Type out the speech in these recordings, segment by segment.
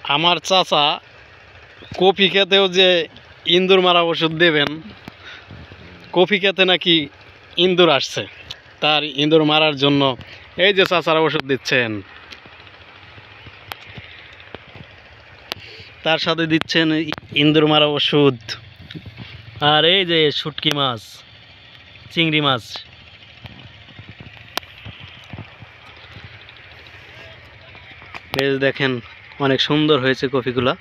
আমার চাচা কফি খেতেও যে ইঁদুর মারা ওষুধ দেবেন, কফি খেতে নাকি ইঁদুর আসছে, তার ইঁদুর মারার জন্য এই যে চাচারা ওষুধ দিচ্ছেন, তার সাথে দিচ্ছেন ইঁদুর মারা ওষুধ। আর এই যে শুটকি মাছ, চিংড়ি মাছ, এই যে দেখেন অনেক সুন্দর হয়েছে কফিগুলা।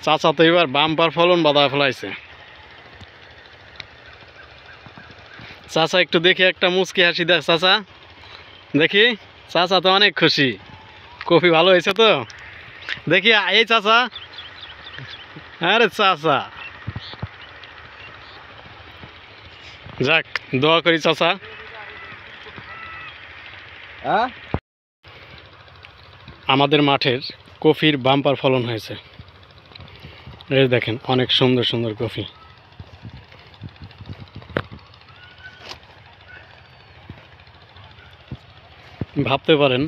চাচা তো এবার বাম্পার ফলন বাঁধা ফেলাইছে। চাচা একটু দেখি একটা মুচকি হাসি দেখ চাচা, দেখি। চাচা তো অনেক খুশি, কফি ভালো হয়েছে তো। দেখি এই চাচা, আরে চাচা, যাক দোয়া করি চাচা। আমাদের মাঠের কফির বাম্পার ফলন হয়েছে, এই দেখেন অনেক সুন্দর সুন্দর কফি। ভাবতে পারেন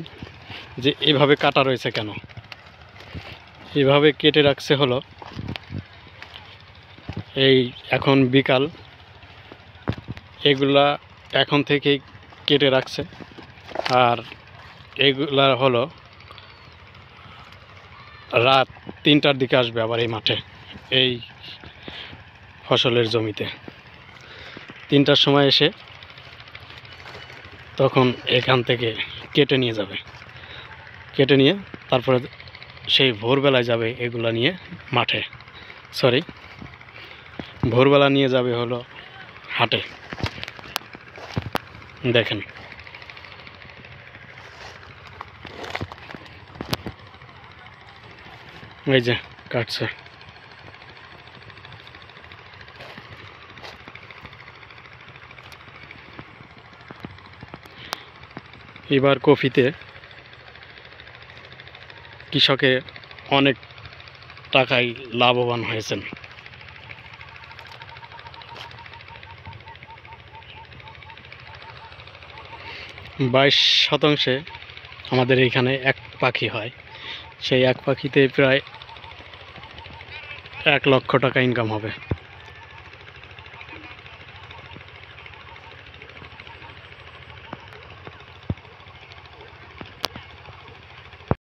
যে এভাবে কাটা রয়েছে কেন, এভাবে কেটে রাখছে হলো এই এখন বিকাল, এগুলা এখন থেকেই কেটে রাখছে। আর এগুলা হলো রাত 3টার দিকে আসবে আবার এই মাঠে, এই ফসলের জমিতে 3টার সময় এসে তখন এখান থেকে কেটে নিয়ে যাবে, কেটে নিয়ে তারপরে সেই ভোরবেলায় যাবে এগুলা নিয়ে মাঠে, সরি ভোরবেলা নিয়ে যাবে হলো হাটে। দেখেন এই যে কাটছে। এবার কফিতে কৃষকের অনেক টাকাই লাভবান হয়েছেন। 22% আমাদের এইখানে এক পাখি হয়, সেই এক পাখিতে প্রায় 1 লক্ষ টাকা ইনকাম হবে।